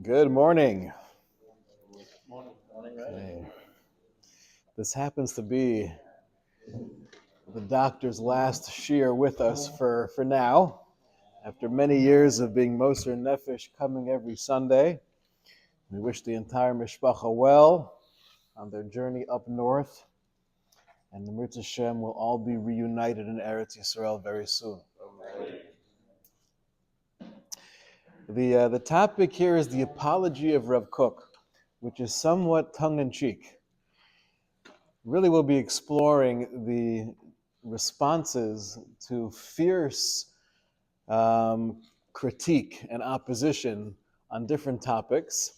Good morning. Morning. Okay. This happens to be the doctor's last shiur with us for now. After many years of being Moser Nefesh coming every Sunday, we wish the entire mishpacha well on their journey up north, and the Mirz Hashem will all be reunited in Eretz Yisrael very soon. The topic here is the Apology of Rav Kook, which is somewhat tongue-in-cheek. Really, we'll be exploring the responses to fierce critique and opposition on different topics.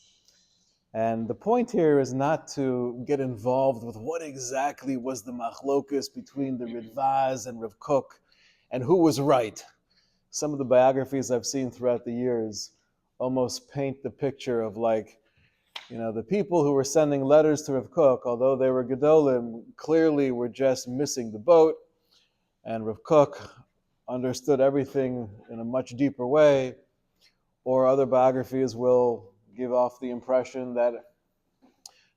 And the point here is not to get involved with what exactly was the machlokus between the Ridvaz and Rav Kook and who was right. Some of the biographies I've seen throughout the years almost paint the picture of the people who were sending letters to Rav Kook, although they were Gedolim, clearly were just missing the boat, and Rav Kook understood everything in a much deeper way. Or other biographies will give off the impression that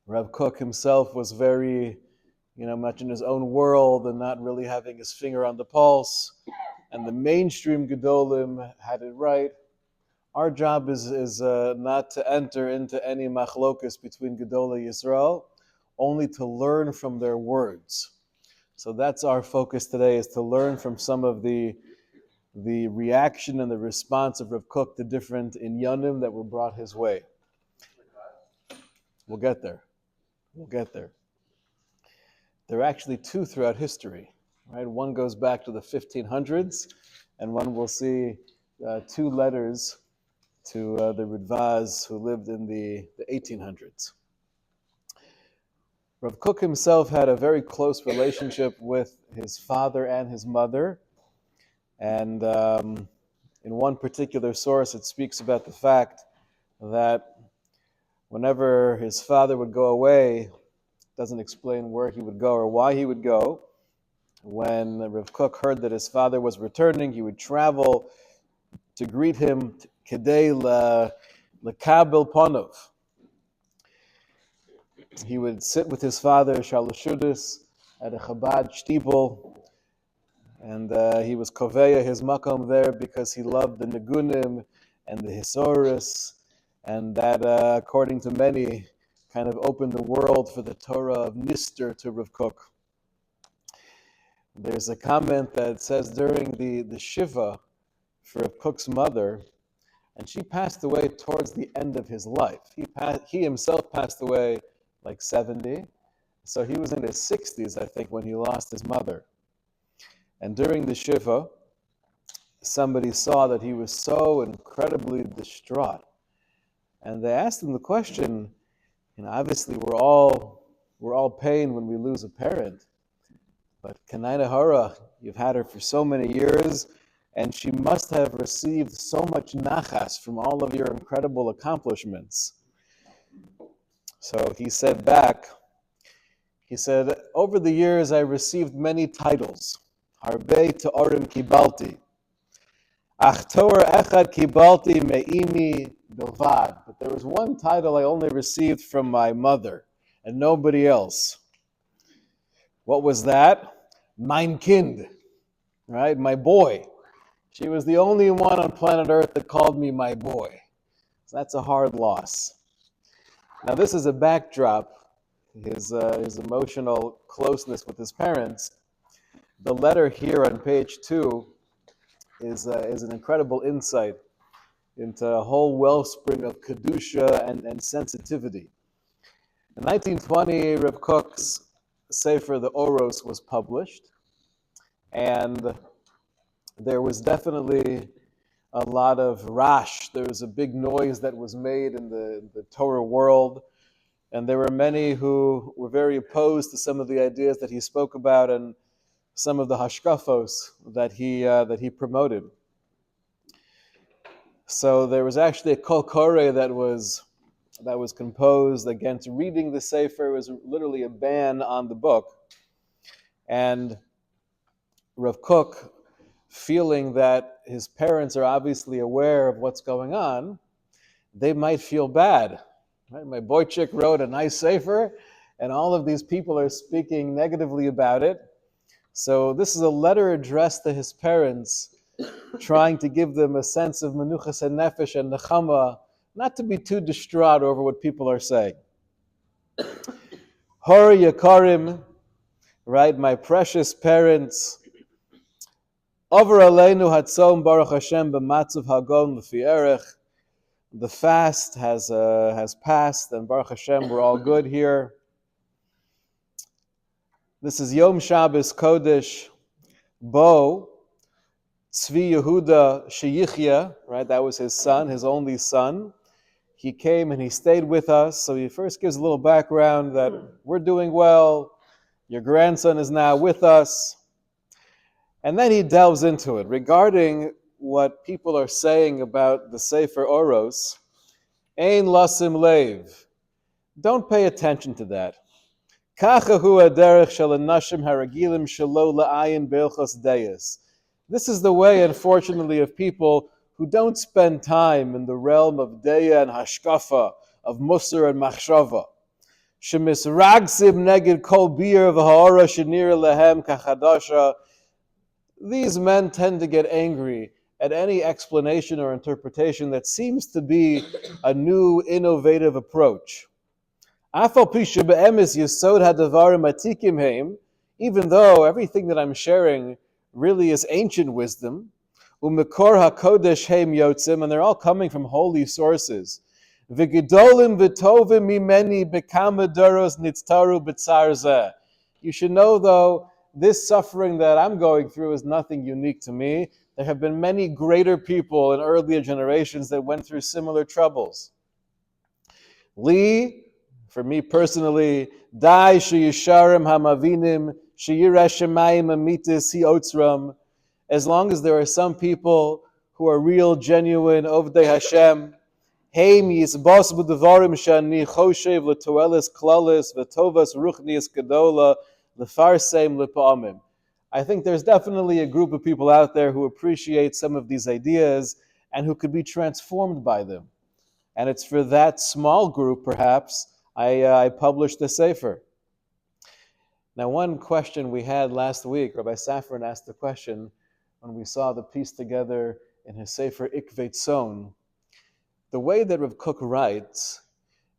Rav Kook himself was very, much in his own world and not really having his finger on the pulse, and the mainstream Gedolim had it right. Our job is not to enter into any machlokus between Gedolei Yisrael, only to learn from their words. So that's our focus today, is to learn from some of the reaction and the response of Rav Kook to different inyanim that were brought his way. We'll get there. There are actually two throughout history, right? One goes back to the 1500s, and one will see two letters to the Ridvaz who lived in the 1800s. Rav Kook himself had a very close relationship with his father and his mother, and in one particular source it speaks about the fact that whenever his father would go away, it doesn't explain where he would go or why he would go. When Rav Kook heard that his father was returning, he would travel to greet him, kedei lekabel ponov. He would sit with his father, Shalashudis, at a Chabad shtibel, and he was koveya his makom there because he loved the Negunim and the Hisoris, and that, according to many, kind of opened the world for the Torah of Nister to Rav Kook. There's a comment that says during the Shiva for Rav Kook's mother, and she passed away towards the end of his life. He himself passed away like 70, so he was in his 60s, I think, when he lost his mother. And during the Shiva, somebody saw that he was so incredibly distraught, and they asked him the question, obviously we're all pain when we lose a parent, but Kanaina Hara, you've had her for so many years, and she must have received so much nachas from all of your incredible accomplishments. So he said back, over the years I received many titles. Harbe Ta'orim Kibalti. Ach Torah Echad Kibalti Me'imi Bilvad. But there was one title I only received from my mother and nobody else. What was that? Mein Kind, right? My boy. She was the only one on planet Earth that called me my boy. So that's a hard loss. Now this is a backdrop, his emotional closeness with his parents. The letter here on page 2 is an incredible insight into a whole wellspring of kedusha and sensitivity. In 1920, Rav Kook's Sefer, the Oros, was published, and there was definitely a lot of rash. There was a big noise that was made in the Torah world, and there were many who were very opposed to some of the ideas that he spoke about and some of the hashkafos that he promoted. So there was actually a kol koreh that was composed against reading the Sefer. It was literally a ban on the book. And Rav Kook, feeling that his parents are obviously aware of what's going on, they might feel bad. Right? My boy chick wrote a nice sefer, and all of these people are speaking negatively about it. So this is a letter addressed to his parents, trying to give them a sense of menuchas and nefesh and nechama, not to be too distraught over what people are saying. Hori Yakarim, right, my precious parents, Over Aleinu Hatzom Baruch Hashem b'matzav hagon l'fi erech. The fast has passed, and Baruch Hashem, we're all good here. This is Yom Shabbos Kodesh, Bo, Tzvi Yehuda Sheyichya, right? That was his son, his only son. He came and he stayed with us. So he first gives a little background that we're doing well. Your grandson is now with us. And then he delves into it regarding what people are saying about the Sefer Oros. Ein lasim leiv. Don't pay attention to that. Kachahu aderech shel anashim haragilim shelo la'ayin beilchos deis. This is the way, unfortunately, of people who don't spend time in the realm of deya and hashkafa, of musar and machshava. Shemisragsim neged kol bir v'ha'ora shenir lehem kachadasha. These men tend to get angry at any explanation or interpretation that seems to be a new, innovative approach. Even though everything that I'm sharing really is ancient wisdom, and they're all coming from holy sources. You should know, though, this suffering that I'm going through is nothing unique to me. There have been many greater people in earlier generations that went through similar troubles. Li, for me personally, Dai sheyisharim hamavinim sheyiras shemayim amitis hiotzram. As long as there are some people who are real, genuine, ovdei Hashem, heim yisbos b'devarim shani choshev l'toeles klalis v'tovas ruchnias gedola l'farseim l'pa'amim. I think there's definitely a group of people out there who appreciate some of these ideas and who could be transformed by them. And it's for that small group, perhaps, I published the Sefer. Now, one question we had last week, Rabbi Safran asked the question when we saw the piece together in his Sefer Ikvei Tzon. The way that Rav Kook writes,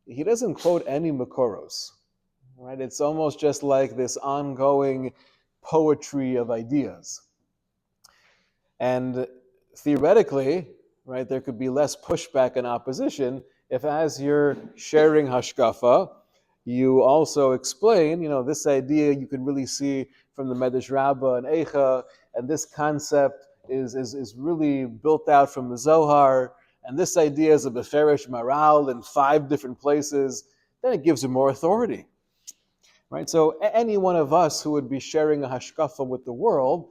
he doesn't quote any Makoros. Right? It's almost just like this ongoing poetry of ideas. And theoretically, right, there could be less pushback and opposition if, as you're sharing hashkafa, you also explain, this idea you can really see from the Medrash Rabbah and Eicha, and this concept is really built out from the Zohar, and this idea is a Beferish Maral in 5 different places, then it gives you more authority. Right? So any one of us who would be sharing a hashkafa with the world,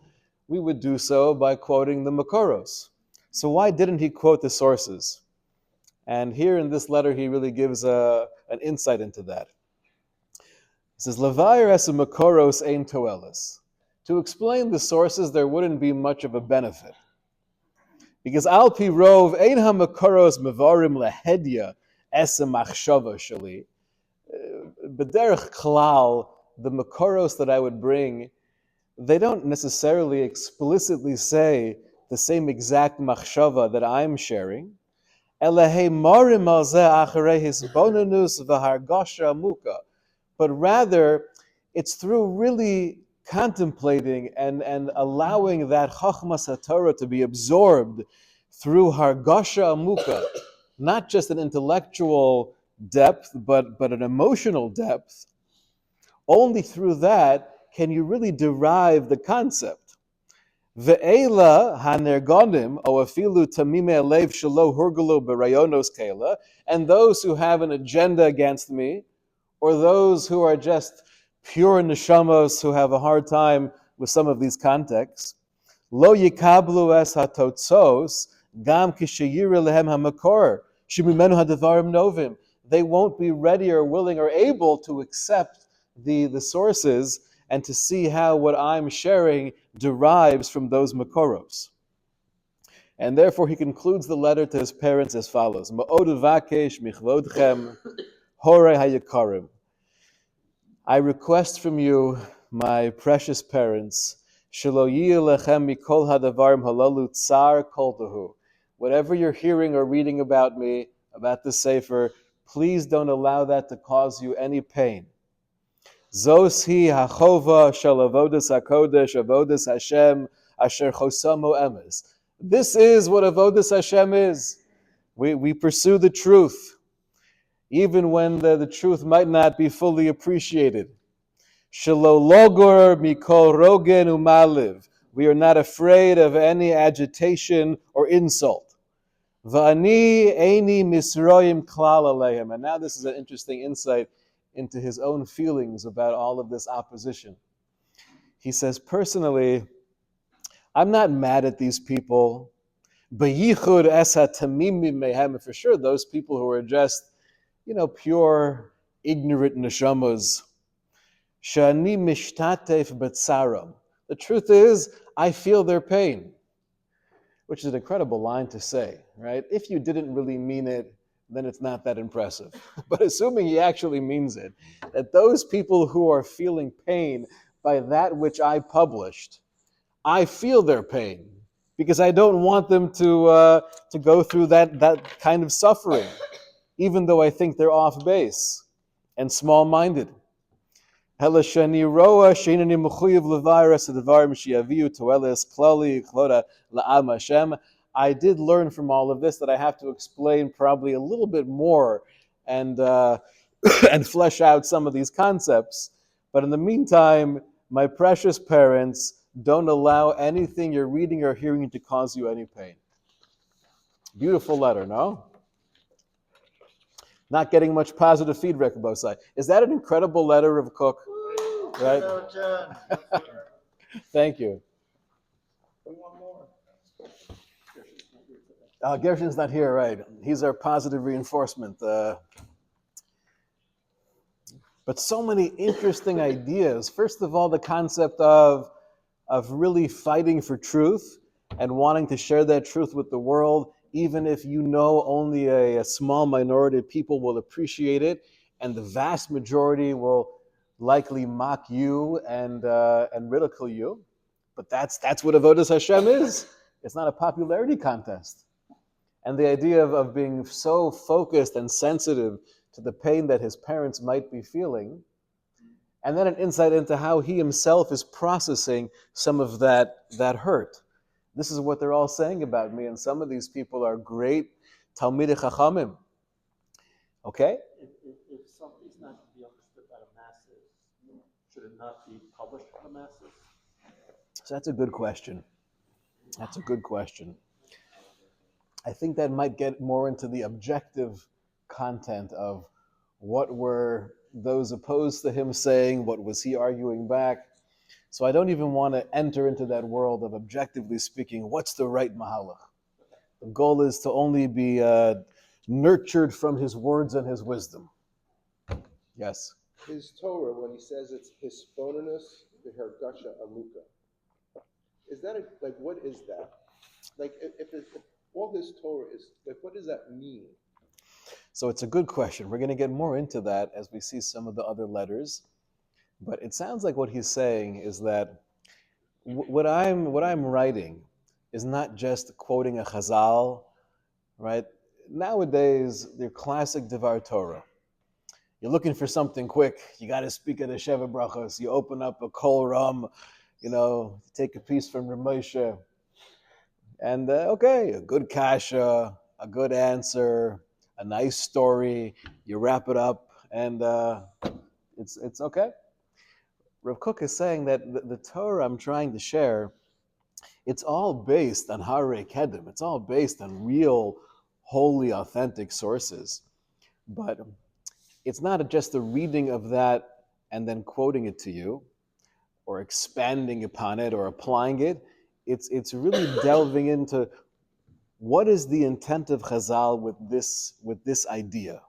we would do so by quoting the Makoros. So why didn't he quote the sources? And here in this letter, he really gives an insight into that. He says, Levayer es Makoros ein toelis. To explain the sources, there wouldn't be much of a benefit. Because al pi rov ein ha-Makoros mevarim lehedya es machshava shali. B'derech klal, the Makoros that I would bring, they don't necessarily explicitly say the same exact machshava that I'm sharing. But rather, it's through really contemplating and allowing that chachmas haTorah to be absorbed through hargasha amuka, not just an intellectual depth, but an emotional depth. Only through that can you really derive the concept. Ve'ela hanergonim o afilu tamime lev shelo hurgulu berayonos kela, and those who have an agenda against me, or those who are just pure neshamos who have a hard time with some of these contexts, lo yikablu es hatotzos gam kishayir lehem hamakor shemimenu hadavarim novim. They won't be ready or willing or able to accept the sources and to see how what I'm sharing derives from those makoros. And therefore he concludes the letter to his parents as follows. Ma'od uvakesh michvodchem horei hayikarim. I request from you, my precious parents, shelo yih lechem mikol hadavarim halalu tsar kol tahu. Whatever you're hearing or reading about me, about the Sefer, please don't allow that to cause you any pain. Zos hi hachova shel avodas hakodesh, avodas Hashem, asher chosamo emes. This is what avodas Hashem is. We pursue the truth, even when the truth might not be fully appreciated. Shelo logor mikol rogen umaliv. We are not afraid of any agitation or insult. Va'ani eini misroim klal aleim. And now this is an interesting insight into his own feelings about all of this opposition. He says, personally, I'm not mad at these people. B'yichud esa tamimim mehem. For sure, those people who are just, pure, ignorant neshamas. Shani mishtatef betzaram. The truth is, I feel their pain, which is an incredible line to say, right? If you didn't really mean it, then it's not that impressive. But assuming he actually means it, that those people who are feeling pain by that which I published, I feel their pain because I don't want them to go through that kind of suffering, even though I think they're off base and small-minded. I did learn from all of this that I have to explain probably a little bit more and and flesh out some of these concepts. But in the meantime, my precious parents, don't allow anything you're reading or hearing to cause you any pain. Beautiful letter, no? Not getting much positive feedback on both sides. Is that an incredible letter of Kook? Right? Thank you. Gershon's not here, right? He's our positive reinforcement. But so many interesting ideas. First of all, the concept of really fighting for truth and wanting to share that truth with the world, even if you know only a small minority of people will appreciate it, and the vast majority will likely mock you and ridicule you. But that's what avodas Hashem is. It's not a popularity contest. And the idea of being so focused and sensitive to the pain that his parents might be feeling, and then an insight into how he himself is processing some of that hurt. This is what they're all saying about me, and some of these people are great Talmidei Chachamim. Okay? If something's not to be understood by the masses, should it not be published for the masses? So that's a good question. I think that might get more into the objective content of what were those opposed to him saying, what was he arguing back. So I don't even want to enter into that world of objectively speaking, what's the right mahalach? The goal is to only be nurtured from his words and his wisdom. Yes? His Torah, when he says it's hisponenus v'hergasha amuka, is that what is that? Like, if all his Torah is, what does that mean? So it's a good question. We're going to get more into that as we see some of the other letters. But it sounds like what he's saying is that what I'm writing is not just quoting a chazal, right? Nowadays, they're classic Devar Torah. You're looking for something quick. You got to speak of the Sheva Brachos. You open up a Kol Ram, take a piece from Ramosha. And okay, a good kasha, a good answer, a nice story. You wrap it up, and it's okay. Rav Kook is saying that the Torah I'm trying to share, it's all based on Harei Kedem. It's all based on real, holy, authentic sources. But it's not just a reading of that and then quoting it to you, or expanding upon it, or applying it. It's really delving into what is the intent of Chazal with this idea.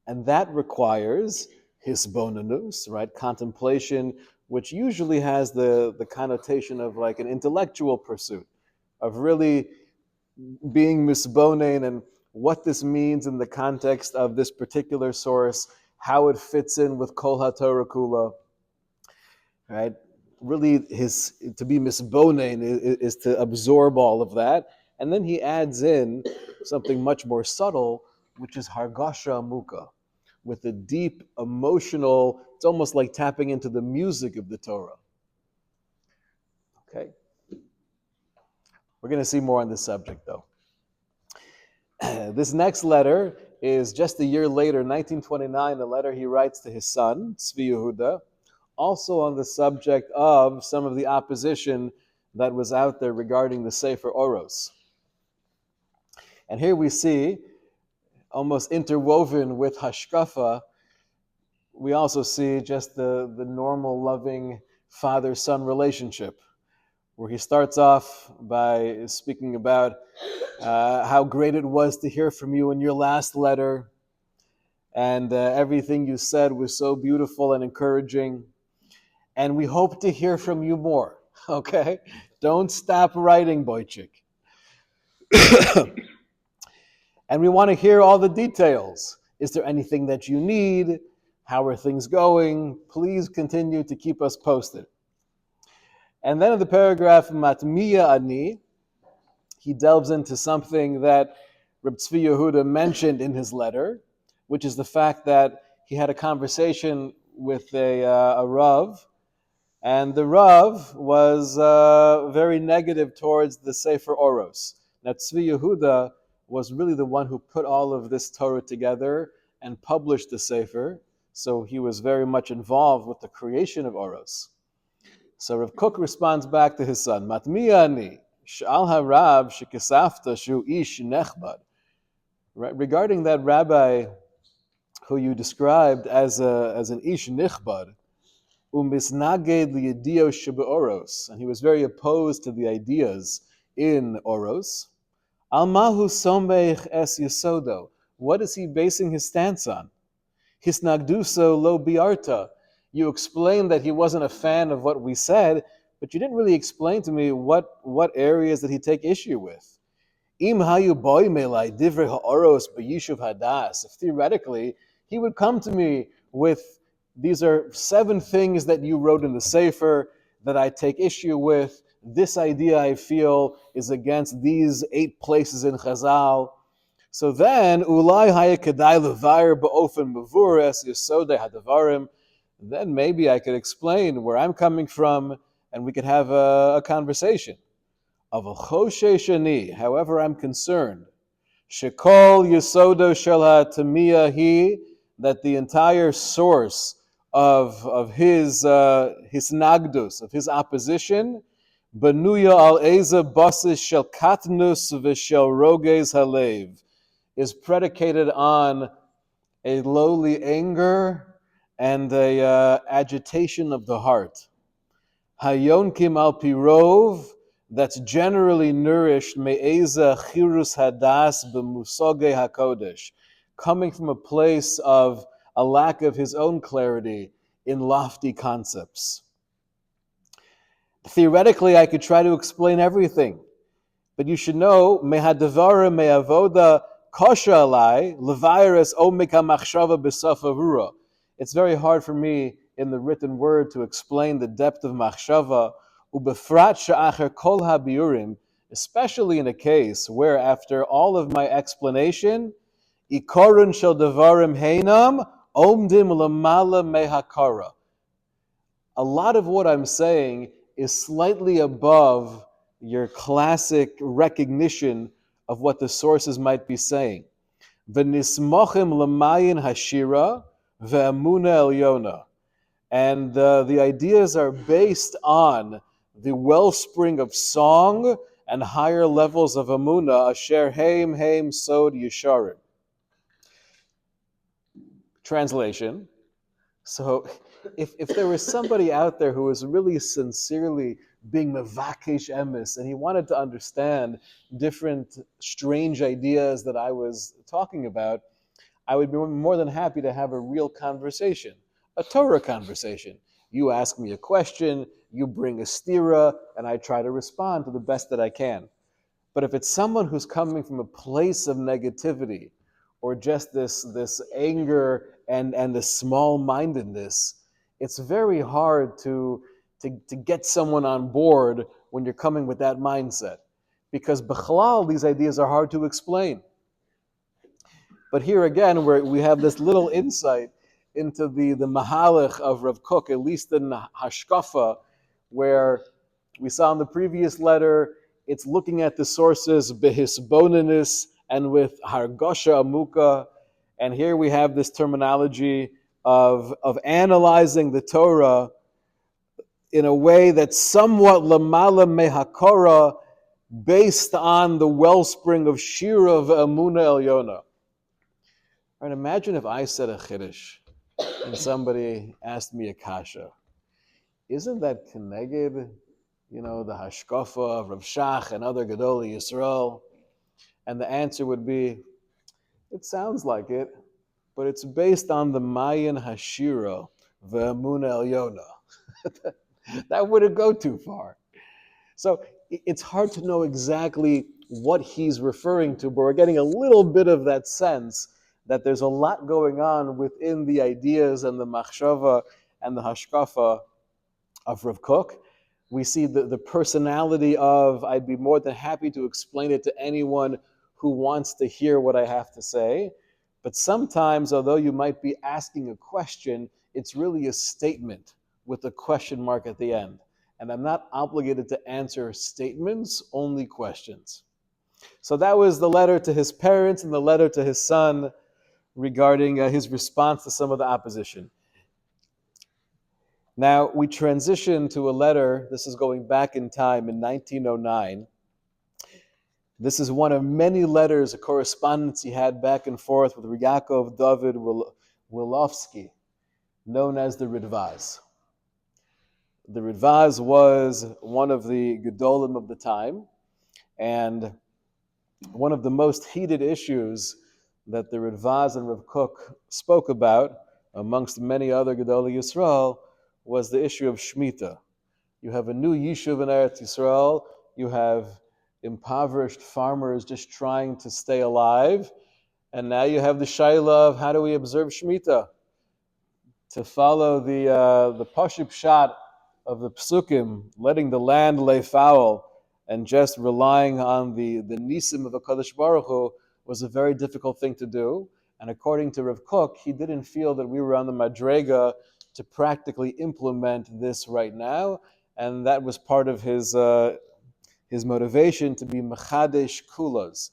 And that requires hisbonenus, right? Contemplation, which usually has the connotation of like an intellectual pursuit, of really being misbonen and what this means in the context of this particular source, how it fits in with Kol HaTorah Kula, right? Really, to be misbonen is to absorb all of that. And then he adds in something much more subtle, which is Hargasha Amuka, with a deep emotional, it's almost like tapping into the music of the Torah. Okay? We're going to see more on this subject, though. This next letter is just a year later, 1929, a letter he writes to his son, Tzvi Yehuda, also on the subject of some of the opposition that was out there regarding the Sefer Oros. And here we see, almost interwoven with Hashkafa, we also see just the normal loving father-son relationship, where he starts off by speaking about how great it was to hear from you in your last letter, and everything you said was so beautiful and encouraging, and we hope to hear from you more, okay? Don't stop writing, Boychik. And we want to hear all the details. Is there anything that you need? How are things going? Please continue to keep us posted. And then in the paragraph, Matmiya Ani, he delves into something that Reb Tzvi Yehuda mentioned in his letter, which is the fact that he had a conversation with a Rav, and the Rav was very negative towards the Sefer Oros. Now, Tzvi Yehuda was really the one who put all of this Torah together and published the Sefer, so he was very much involved with the creation of Oros. So Rav Kook responds back to his son, Matmiya ani, sh'al harav shekesafta shu ish nechbad. Regarding that rabbi who you described as an ish nichbad, umisnaged liyedios shebeoros, and he was very opposed to the ideas in Oros. Almahu somech es yesodo. What is he basing his stance on? Hisnagduso lo biarta. You explained that he wasn't a fan of what we said, but you didn't really explain to me what areas did he take issue with. Im hayu boy melai divrei ha'oros b'yishuv hadas. If theoretically he would come to me with, these are 7 things that you wrote in the Sefer that I take issue with. This idea I feel is against these 8 places in Chazal. So then, ulai haya kedai levayer ba'ofen mavures yesodei hadavarim. Then maybe I could explain where I'm coming from, and we could have a conversation. However, I'm concerned. Shekol Yesodo Shel HaTamiyah, that the entire source of his nagdus, of his opposition, Banuya al Eza Basis Shel Katnus V'Shel Roges Halev, is predicated on a lowly anger and a agitation of the heart. Hayonkim al pirov, that's generally nourished me'eza chirus hadas b'musoge hakodesh, coming from a place of a lack of his own clarity in lofty concepts. Theoretically, I could try to explain everything, but you should know mehadavara me'avoda kosha alai levirus omika machshava b'safa rura. It's very hard for me in the written word to explain the depth of machshava, ubefrat sha'acher kol habiurim, especially in a case where after all of my explanation, ikorun shel devarim heinam omdim lamala mehakara. A lot of what I'm saying is slightly above your classic recognition of what the sources might be saying. V'nismochim l'mayin hashira ve'amuna elyona. And the ideas are based on the wellspring of song and higher levels of amuna, asher heim sod yesharim. Translation. So if there was somebody out there who was really sincerely being mevakesh emes, and he wanted to understand different strange ideas that I was talking about, I would be more than happy to have a real conversation, a Torah conversation. You ask me a question, you bring a stira, and I try to respond to the best that I can. But if it's someone who's coming from a place of negativity or just this anger and this small-mindedness, it's very hard to get someone on board when you're coming with that mindset. Because bichlal, these ideas are hard to explain. But here again, we have this little insight into the mahalach of Rav Kook, at least in Hashkafa, where we saw in the previous letter, it's looking at the sources behisbonenis and with hargosha amuka. And here we have this terminology of analyzing the Torah in a way that's somewhat lamala mehakora, based on the wellspring of Shiur of Emuna Elyona. Right, imagine if I said a chiddush and somebody asked me a kasha. Isn't that keneged, the hashkafa of Rav Shach and other Gedolei Yisrael? And the answer would be, it sounds like it, but it's based on the Mayan Hashira, Ve'emuna Elyona. That wouldn't go too far. So it's hard to know exactly what he's referring to, but we're getting a little bit of that sense that there's a lot going on within the ideas and the machshava and the hashkafa of Rav Kook. We see the personality of, I'd be more than happy to explain it to anyone who wants to hear what I have to say. But sometimes, although you might be asking a question, it's really a statement with a question mark at the end. And I'm not obligated to answer statements, only questions. So that was the letter to his parents and the letter to his son regarding his response to some of the opposition. Now, we transition to a letter. This is going back in time in 1909. This is one of many letters, a correspondence he had back and forth with Yaakov David Wilofsky, known as the Ridvaz. The Ridvaz was one of the Gedolim of the time, and one of the most heated issues that the Ridvaz and Rav Kook spoke about, amongst many other Gedolei Yisrael, was the issue of Shemitah. You have a new Yishuv in Eretz Yisrael, you have impoverished farmers just trying to stay alive, and now you have the Shaila of how do we observe Shemitah? To follow the Pashut Pshat of the Psukim, letting the land lay foul, and just relying on the nisim of the Kadosh Baruch Hu was a very difficult thing to do. And according to Rav Kook, he didn't feel that we were on the madrega to practically implement this right now, and that was part of his motivation to be mechadesh kulas.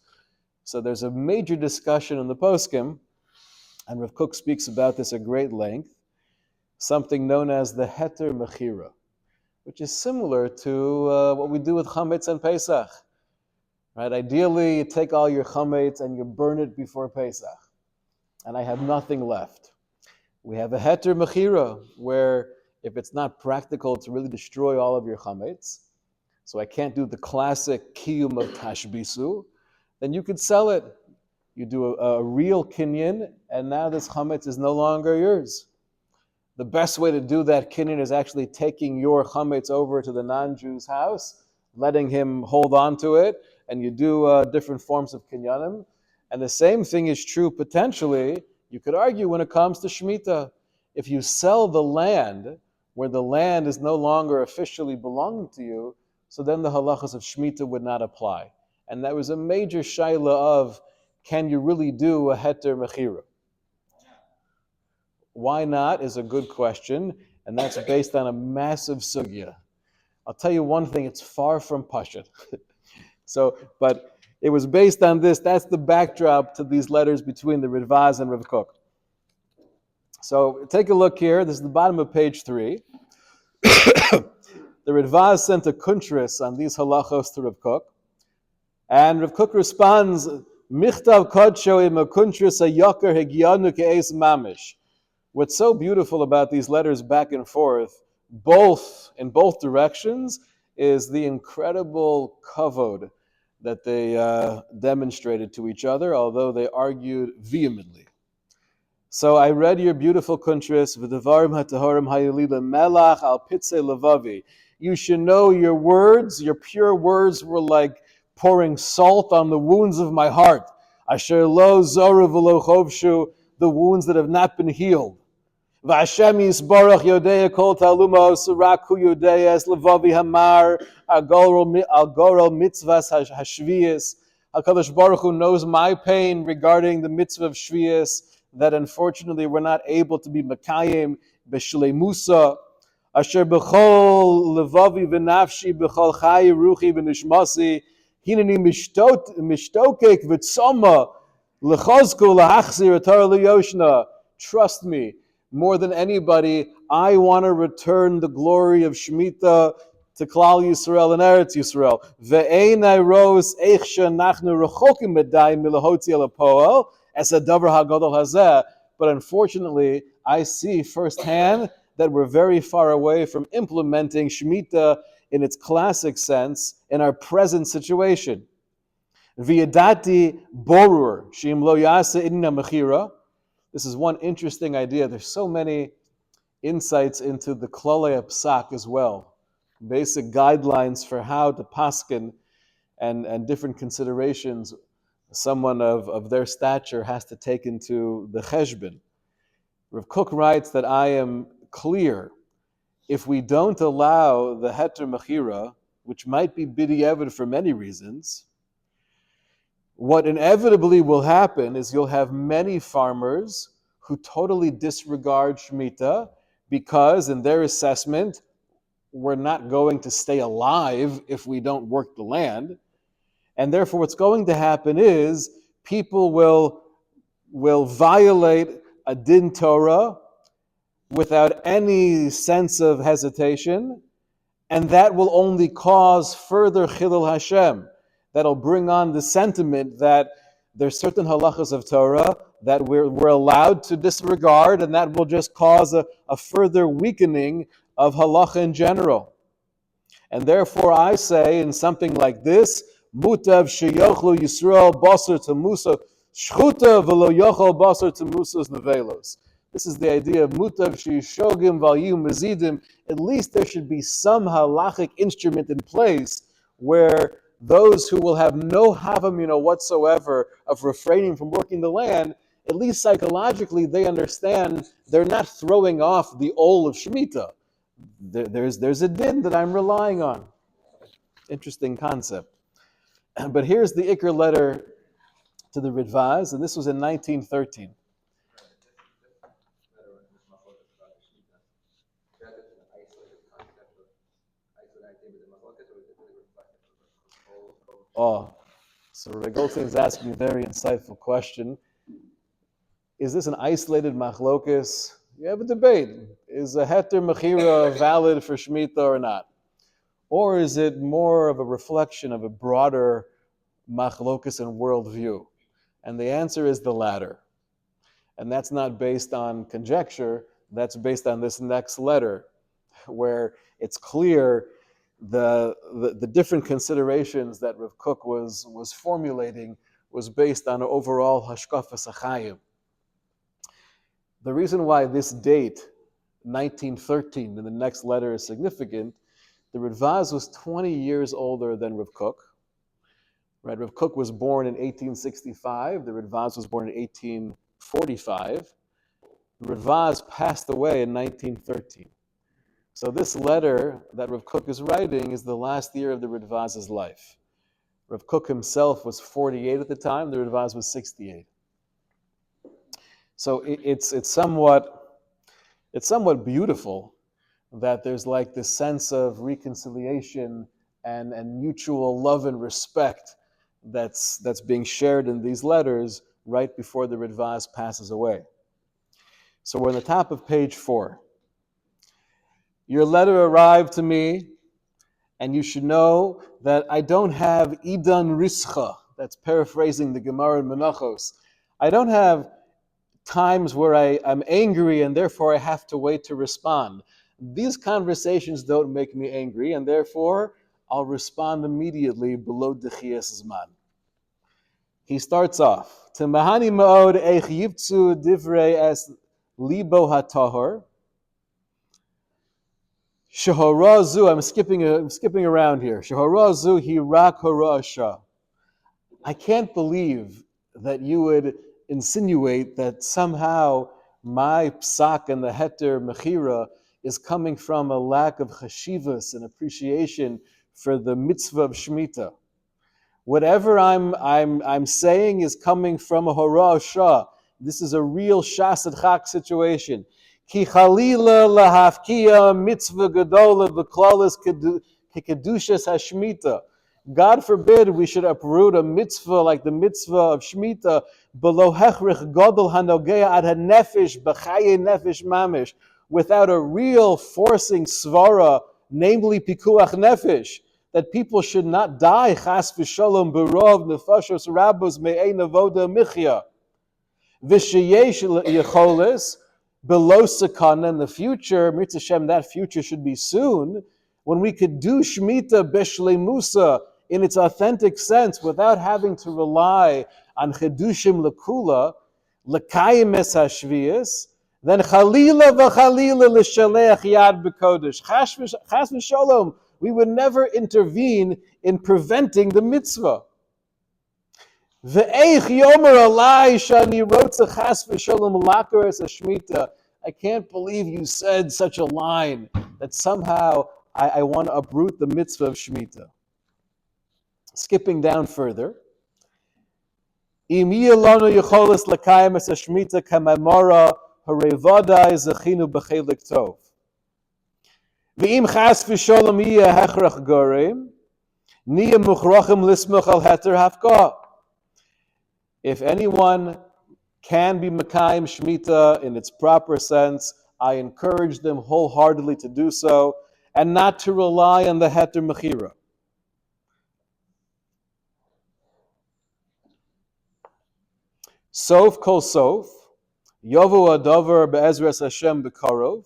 So there's a major discussion in the poskim, and Rav Kook speaks about this at great length, something known as the heter mechira, which is similar to what we do with chametz and Pesach. Right? Ideally, you take all your chametz and you burn it before Pesach, and I have nothing left. We have a heter mechira, where if it's not practical to really destroy all of your chametz, so I can't do the classic kiyum of tashbisu, then you could sell it. You do a real kinyan, and now this chametz is no longer yours. The best way to do that kinyan is actually taking your chametz over to the non-Jew's house, letting him hold on to it, and you do different forms of kinyanim. And the same thing is true potentially, you could argue, when it comes to Shemitah. If you sell the land, where the land is no longer officially belonging to you, so then the halachas of Shemitah would not apply. And that was a major shaila of, can you really do a heter mechira? Why not is a good question, and that's based on a massive sugya. I'll tell you one thing, it's far from pashut. But it was based on this. That's the backdrop to these letters between the Ridvaz and Rav Kook. So take a look here. This is the bottom of page 3. The Ridvaz sent a kuntris on these halachos to Rav Kook, and Rav Kook responds, Michtav kodsho im a kuntris a yoker hegianu ke'es mamish. What's so beautiful about these letters back and forth, in both directions, is the incredible kavod that they demonstrated to each other, although they argued vehemently. So I read your beautiful kuntris, v'devarim hatahorim hayalila melach al pitzei levavi. You should know your words, your pure words were like pouring salt on the wounds of my heart. Asher lo zoru v'lo chovshu, the wounds that have not been healed. V'Hashem yisbarach yodea kol talumos, raku yodea es levavi hamar, agorol mitzvahs hashviyas. HaKadosh Baruch Hu knows my pain regarding the mitzvah of Shviyas, that unfortunately we're not able to be Mekayim b'shlei Musa. Asher b'chol levavi v'nafshi b'chol chayi ruchi v'nishmasi hineni mishtokek v'tzoma l'chozku l'achzir atar liyoshna. Trust me, more than anybody, I want to return the glory of Shemitah to Klal Yisrael and Eretz Yisrael. Ve'einai ros eichsha nachnu rechokim medai milahotzi el hapoel es hadavar hagadol hazeh. But unfortunately, I see firsthand that we're very far away from implementing Shemitah in its classic sense in our present situation. V'yadati borur sheim lo yasa inna mechira. This is one interesting idea. There's so many insights into the Klalei Psak as well. Basic guidelines for how to paskin and different considerations someone of their stature has to take into the cheshbon. Rav Kook writes that I am clear, if we don't allow the heter mechira, which might be b'diavad for many reasons, what inevitably will happen is you'll have many farmers who totally disregard Shemitah because, in their assessment, we're not going to stay alive if we don't work the land. And therefore, what's going to happen is people will violate a din Torah without any sense of hesitation, and that will only cause further chilul Hashem. That'll bring on the sentiment that there's certain halachas of Torah that we're allowed to disregard, and that will just cause a further weakening of halacha in general. And therefore I say in something like this, mutav sheyochlu Yisrael basar to Musa, shchuta v'lo yochel basar to Musa's nevelos. This is the idea of mutav sheyishogim v'ayu mezidim. At least there should be some halachic instrument in place where those who will have no havamina whatsoever of refraining from working the land, at least psychologically they understand they're not throwing off the ol of Shemitah. There's a din that I'm relying on. Interesting concept. But here's the Iker letter to the Ridvaz, and this was in 1913. Oh, so Rabbi Goldstein is asking a very insightful question. Is this an isolated machlokus? You have a debate. Is a heter mechira valid for Shemitah or not? Or is it more of a reflection of a broader machlokus and worldview? And the answer is the latter. And that's not based on conjecture, that's based on this next letter, where it's clear the different considerations that Rav Kook was formulating was based on overall hashkafas hachayim. The reason why this date, 1913, in the next letter is significant, the Ridvaz was 20 years older than Rav Kook. Right? Rav Kook was born in 1865. The Ridvaz was born in 1845. The Ridvaz passed away in 1913. So this letter that Rav Kook is writing is the last year of the Ridvaz's life. Rav Kook himself was 48 at the time. The Ridvaz was 68. So it's somewhat beautiful that there's like this sense of reconciliation and mutual love and respect that's being shared in these letters right before the Ridvaz passes away. So we're on the top of page 4. Your letter arrived to me, and you should know that I don't have Idan Rischa. That's paraphrasing the Gemara in Menachos. I don't have times where I'm angry and therefore I have to wait to respond. These conversations don't make me angry, and therefore I'll respond immediately below Dechiyas Zman. He starts off, Temahani ma'od eich yivtzu divrei es libo hatahor. Sheharazu, I'm skipping around here. Sheharazu hirak harasha. I can't believe that you would insinuate that somehow my psak and the heter mechira is coming from a lack of chashivas and appreciation for the mitzvah of Shemitah. Whatever I'm saying is coming from a hora shah. This is a real shasad chak situation. Ki chalila lahafkia mitzvah gadola v'klalis kedushas hashmita. God forbid we should uproot a mitzvah like the mitzvah of Shemitah below hechrich gadol hanogea ad hanefesh b'chaye nefesh mamish, without a real forcing svara, namely pikuach nefesh, that people should not die chas v'shalom berov nefashos rabos me'ein avoda michya. V'sheyesh yecholis below sakana in the future, Mitzvah Shem, that future should be soon, when we could do Shemitah b'shleimusa in its authentic sense without having to rely on chedushim lekula, l'kayim es hashviyas, then chalila v'chalila l'shaleach yad b'kodesh. Chas v'shalom, we would never intervene in preventing the mitzvah. Ve'eich yomer alai shani rotza chas v'shalom lakar es hashmita. I can't believe you said such a line that somehow I want to uproot the mitzvah of Shemitah. Skipping down further. Im yilanu yecholis l'kayim es hashmita kamamora harevada zechinu b'chelik tov. Ve'im chas v'shalom yiyeh hechrach gorim niyeh muchrachim lismuch al heter hafkah. If anyone can be Mekayim Shemitah in its proper sense, I encourage them wholeheartedly to do so and not to rely on the heter mechira. Sof kol sof, yovu adover be'ezras Hashem b'karov.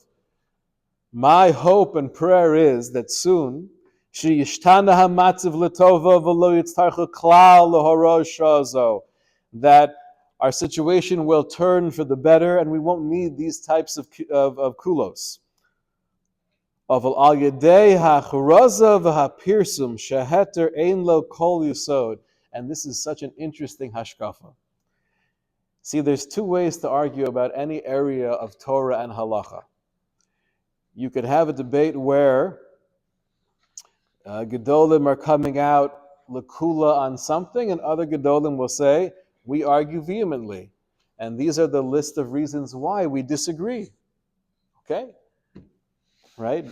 My hope and prayer is that soon, she'yishtana hamatziv l'tova v'lo yitztarchu klal l'horosh shazo, that our situation will turn for the better and we won't need these types of kulos. Of al yedei ha'churaza v'ha'pirsum sheheter ein lo kol yisod. And this is such an interesting hashkafa. See, there's two ways to argue about any area of Torah and halacha. You could have a debate where Gedolim are coming out lekula on something, and other Gedolim will say, we argue vehemently. And these are the list of reasons why we disagree. Okay? Right?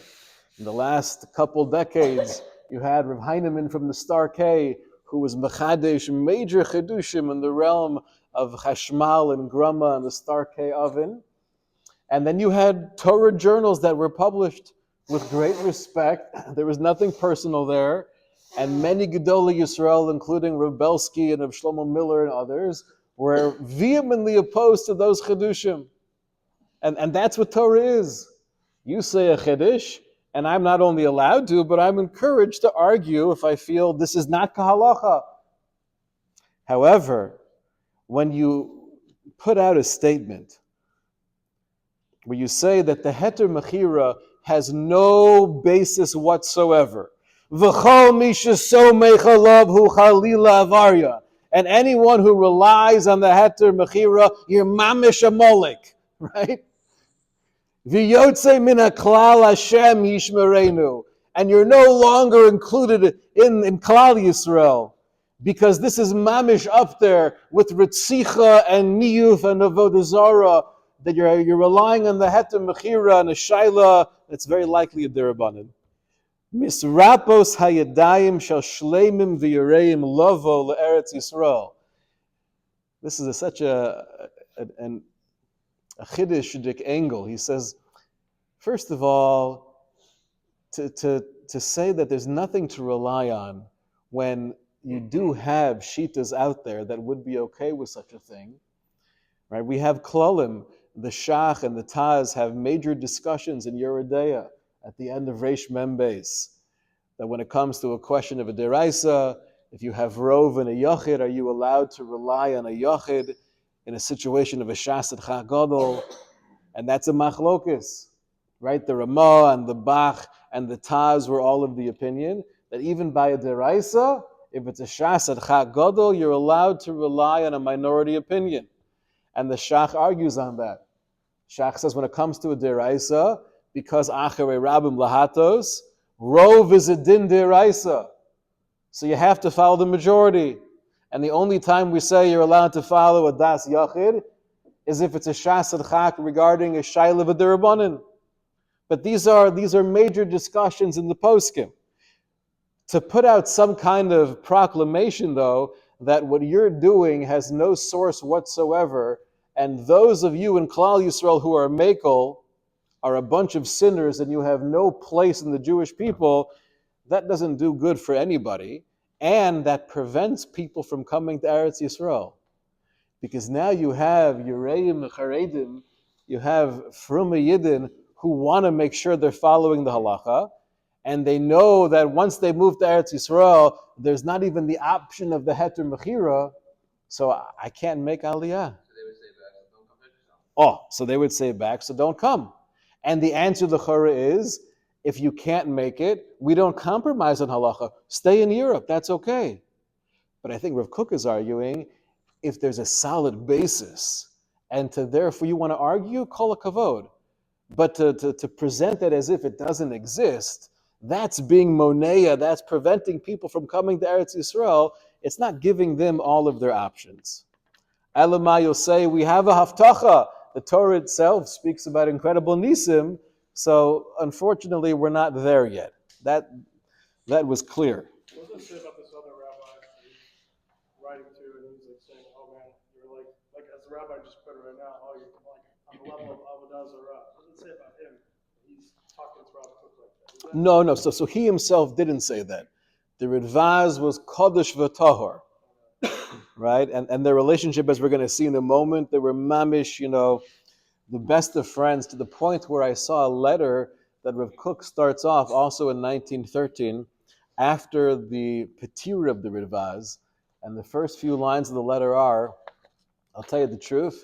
In the last couple decades, you had Rav Heinemann from the Star K, who was mechadesh major chedushim in the realm of chashmal and grama and the Star K oven. And then you had Torah journals that were published with great respect. There was nothing personal there. And many Gedolei Yisrael, including Rav Belsky and Rav Shlomo Miller and others, were vehemently opposed to those chedushim. And that's what Torah is. You say a chedush, and I'm not only allowed to, but I'm encouraged to argue if I feel this is not kahalacha. However, when you put out a statement where you say that the heter mechira has no basis whatsoever, v'chol misha somech alav hu chalila avarya, and anyone who relies on the heter mechira, you're mamish amolik, right? V'yotze min haklal Hashem yishmerenu, and you're no longer included in Klal Yisrael, because this is mamish up there with Ritzicha and Niyuf and Avodah Zarah, that you're relying on the heter mechira and a shaila that's very likely a derabanan. Misrapos hayadayim shel shleimim v'yireim lovo le'eretz Yisrael. This is such a chiddush angle. He says, first of all, to say that there's nothing to rely on when you do have shitas out there that would be okay with such a thing, right? We have klalim. The Shach and the Taz have major discussions in Yeridea at the end of Reish Mem Beis, that when it comes to a question of a deraisa, if you have rov and a yachid, are you allowed to rely on a yachid in a situation of a shasad chagadol? And that's a machlokis, right? The Ramah and the Bach and the Taz were all of the opinion that even by a deraisa, if it's a shas at Chak Gadol, you're allowed to rely on a minority opinion. And the Shach argues on that. Shach says when it comes to a deraisa, because acharei rabim lahatos, rov is a din deraisa. So you have to follow the majority. And the only time we say you're allowed to follow a das yachid is if it's a shas adchak regarding a shayla v'derabanan. But these are major discussions in the poskim. To put out some kind of proclamation, though, that what you're doing has no source whatsoever, and those of you in Klal Yisrael who are mekel are a bunch of sinners and you have no place in the Jewish people, that doesn't do good for anybody, and that prevents people from coming to Eretz Yisrael. Because now you have Yureim Charedim, you have Fruma Yidden who want to make sure they're following the halacha, and they know that once they move to Eretz Yisrael, there's not even the option of the heter mechira, so I can't make aliyah. So they would say back, so don't come. And the answer to the chora is, if you can't make it, we don't compromise on halacha. Stay in Europe, that's okay. But I think Rav Kook is arguing, if there's a solid basis, and therefore you want to argue, kol hakavod. But to present it as if it doesn't exist, that's being monea, that's preventing people from coming to Eretz Yisrael. It's not giving them all of their options. Elamai, you'll say, we have a haftacha. The Torah itself speaks about incredible nisim, so unfortunately we're not there yet. That was clear. What does it say about this other rabbi he's writing to, and he's like saying, oh man, you're like as the rabbi just put it right now, oh, you're like on the level of Avodah Zarah. What does it say about him? He's talking to Rav Kook like that. No. So he himself didn't say that. The Ridvaz was Kodesh v'Tahor, right? And their relationship, as we're going to see in a moment, they were mamish, the best of friends, to the point where I saw a letter that Rav Kook starts off also in 1913 after the Petir of the Ridvaz, and the first few lines of the letter are, I'll tell you the truth,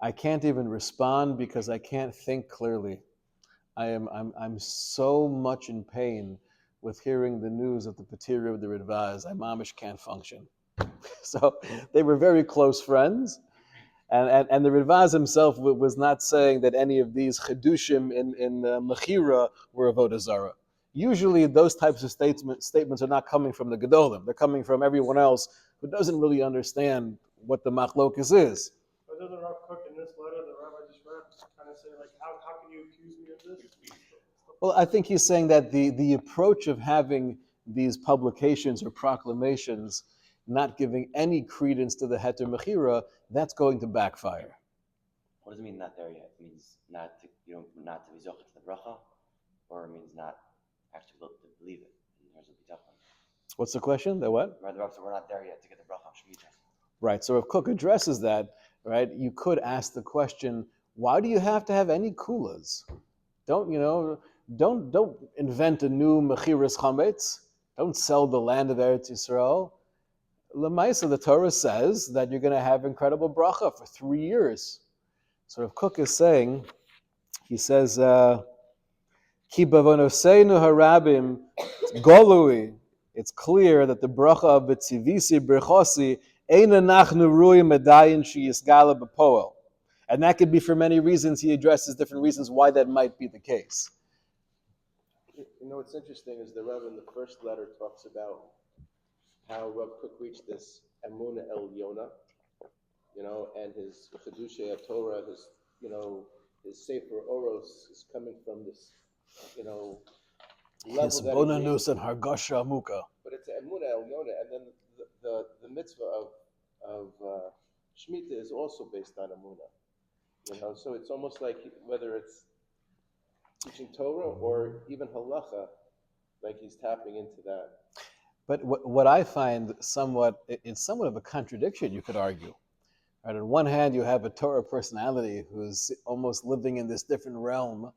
I can't even respond because I can't think clearly. I'm so much in pain with hearing the news of the Petir of the Ridvaz. I mamish can't function. So they were very close friends. And the Ridvaz himself was not saying that any of these chedushim in Mechira were avodah zarah. Usually those types of statements are not coming from the Gedolim. They're coming from everyone else who doesn't really understand what the machlokas is. But doesn't Rav Kook in this letter that Rabbi just read kind of say, like, how can you accuse me of this? Well, I think he's saying that the approach of having these publications or proclamations not giving any credence to the heter mechira, that's going to backfire. What does it mean not there yet? It means not to be zocheh to the bracha, or it means not actually to believe it. What's the question? The what? So we're not there yet to get the bracha of Shemitah. Right. So if Kook addresses that, right, you could ask the question: why do you have to have any kulas? Don't invent a new mechiras chametz. Don't sell the land of Eretz Yisrael. L'maisa, the Torah says that you're going to have incredible bracha for 3 years. So if Kook is saying, he says, Ki bavonoseinu harabim golui. It's clear that the bracha of B'tzivisi B'rchosi eina nachnu ruim adayin sheyisgala b'poel. And that could be for many reasons. He addresses different reasons why that might be the case. What's interesting is the Rebbe in the first letter talks about how Rav Kook reached this Emunah El Yonah, and his Chedushei Torah, his Sefer Oros is coming from this, level His that bonanus and hargasha amuka. But it's Emunah El Yonah, and then the mitzvah of Shemitah is also based on Emunah, so it's almost like whether it's teaching Torah or even halacha, like he's tapping into that. But what I find it's somewhat of a contradiction, you could argue. Right? On one hand, you have a Torah personality who's almost living in this different realm,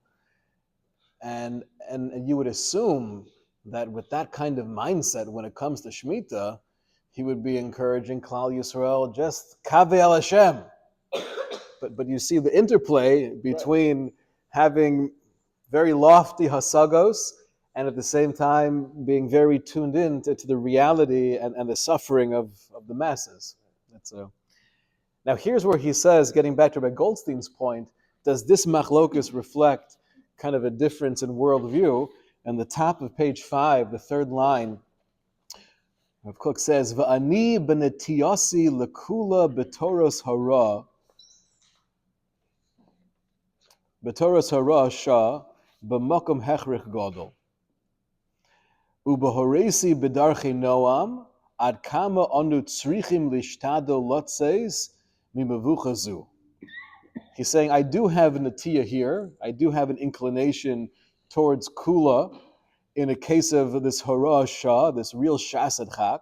and you would assume that with that kind of mindset, when it comes to Shemitah, he would be encouraging Klal Yisrael, just kaveh al Hashem. But you see the interplay between having very lofty hasagos and at the same time being very tuned in to the reality and the suffering of the masses. Now here's where he says, getting back to Rabbi Goldstein's point, does this machlokus reflect kind of a difference in worldview? And the top of page 5, the third line, Rav Kook says, "Va'ani b'netiyasi lekula b'toros hara, b'toros hara shah, b'makom hechrich gadol, u'b'horesi b'darchei noam, ad kama anu tzrichim lishtado lotzeis mimavucha zu." He's saying, I do have a natiya here. I do have an inclination towards kula in a case of this hara shah, this real shasad chak.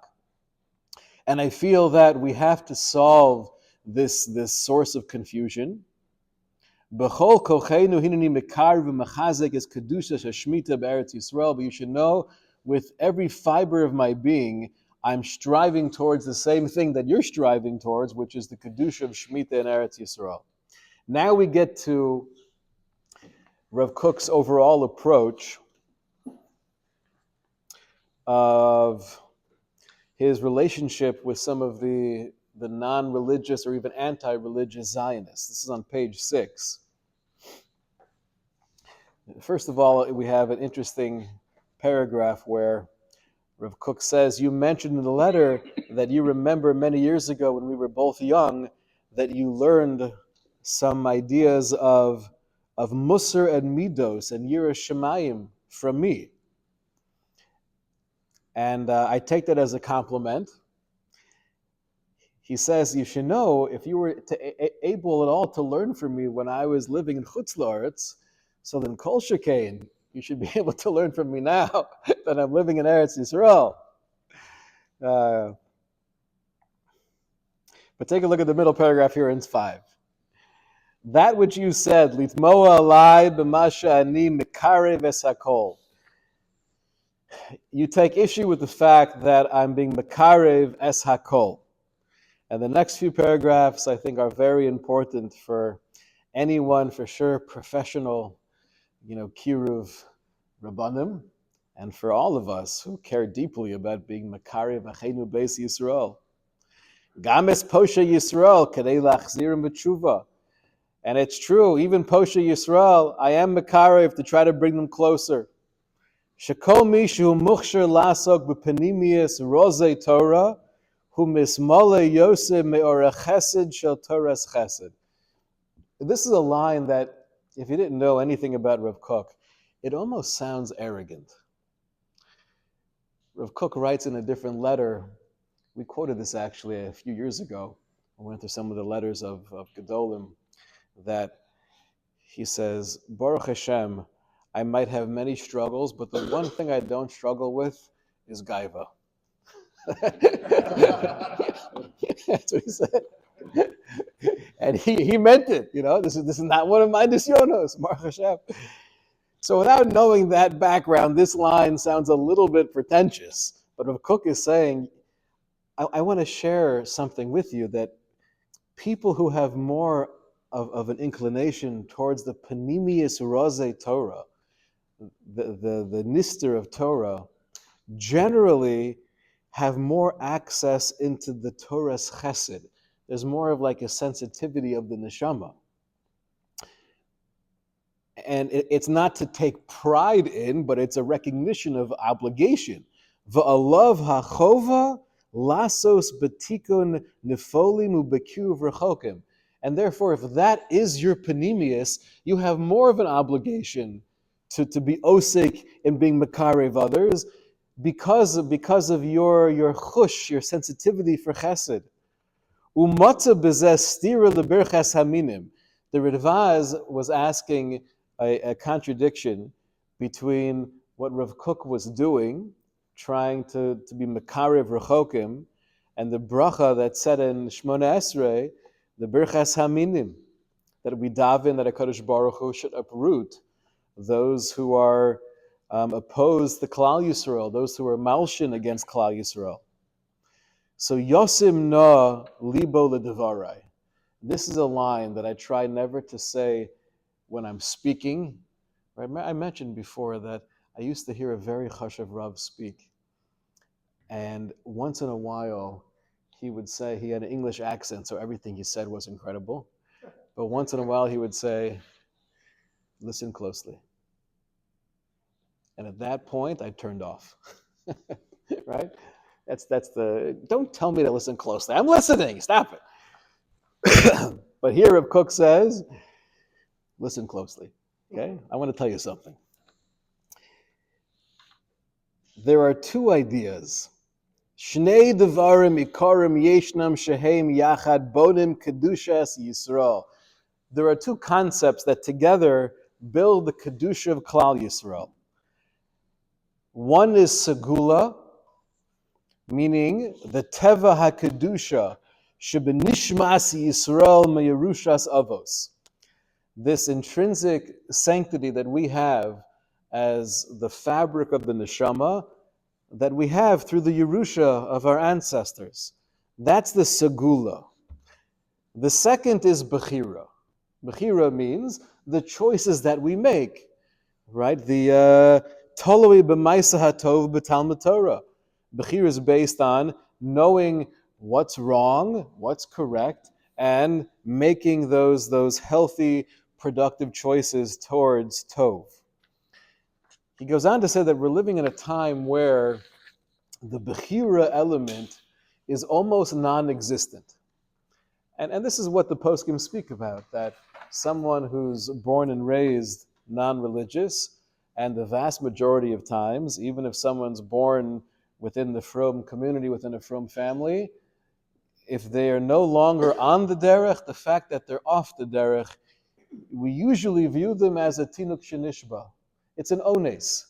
And I feel that we have to solve this source of confusion. B'chol kochenu hineni mekar v'machazek is kedusha shashmita be'eretz Yisrael. But you should know, with every fiber of my being, I'm striving towards the same thing that you're striving towards, which is the kedusha of Shemitah in Eretz Yisrael. Now we get to Rav Kook's overall approach of his relationship with some of the non-religious or even anti-religious Zionists. This is on page 6. First of all, we have an interesting paragraph where Rav Kook says, you mentioned in the letter that you remember many years ago when we were both young that you learned some ideas of Musar and Midos and Yiras Shamayim from me. And I take that as a compliment. He says, you should know, if you were able at all to learn from me when I was living in Chutz La'aretz, so then Kol Shekain, you should be able to learn from me now that I'm living in Eretz Yisrael. But take a look at the middle paragraph here in 5. That which you said, Litmoa alai b'masha ani mekarev es hakol. You take issue with the fact that I'm being mekarev es hakol. And the next few paragraphs, I think, are very important for anyone, for sure, professional, kiruv rabbanim, and for all of us who care deeply about being mekarev achenu beis Yisrael. Games posha Yisrael kadei lachzirim b'tshuva. And it's true, even Posha Yisrael, I am mekarev to try to bring them closer. Shekol mishu muchshir lasok b'panimius rozei Torah, hu mismole yosef me'orah chesed shel Torah's chesed. This is a line that, if you didn't know anything about Rav Kook, it almost sounds arrogant. Rav Kook writes in a different letter, we quoted this actually a few years ago, we went through some of the letters of Gedolim, that he says, Baruch Hashem, I might have many struggles, but the one thing I don't struggle with is gaiva. That's what he said. And he meant it, this is not one of my nisyonos, Baruch Hashem. So without knowing that background, this line sounds a little bit pretentious. But Rav Kook is saying, I want to share something with you that people who have more of an inclination towards the panimius rozei Torah, the nister of Torah, generally have more access into the Torah's chesed. There's more of like a sensitivity of the neshama. And it's not to take pride in, but it's a recognition of obligation. V'alav hachova lasos betikun nefolim ubekiu v'rechokim. And therefore, if that is your panemius, you have more of an obligation to be osik in being makarev others because of your chush, your sensitivity for chesed. Umatza bezeh stira leberches haminim. The Ridvaz was asking a contradiction between what Rav Kook was doing, trying to be makarev rechokim, and the bracha that said in Shmona Esrei, the Birchas Haminim, that we daven that HaKadosh Baruch Hu should uproot those who are opposed to Klal Yisrael, those who are malshin against Klal Yisrael. So Yosim na libo ledevarai. This is a line that I try never to say when I'm speaking. Right? I mentioned before that I used to hear a very chashuv Rav speak, and once in a while, he would say, he had an English accent, so everything he said was incredible. But once in a while, he would say, listen closely. And at that point, I turned off. Right? That's the, don't tell me to listen closely. I'm listening. Stop it. But here Rav Kook says, listen closely. Okay? I want to tell you something. There are two ideas. Shnei devarim ikarim yeshnam shehem yachad bonim kedushas Yisrael. There are two concepts that together build the kedusha of Klal Yisrael. One is segula, meaning the teva hakedusha shebenishmas Yisrael meyerushas avos. This intrinsic sanctity that we have as the fabric of the neshama, that we have through the Yerusha of our ancestors. That's the segula. The second is bechira. Bechira means the choices that we make, right? The toloi b'maisa hatov b'talmud Torah. Bechira is based on knowing what's wrong, what's correct, and making those healthy, productive choices towards tov. He goes on to say that we're living in a time where the bechira element is almost non-existent. And this is what the poskim speak about, that someone who's born and raised non-religious, and the vast majority of times, even if someone's born within the frum community, within a frum family, if they are no longer on the derech, the fact that they're off the derech, we usually view them as a tinuk shenishba. It's an ones.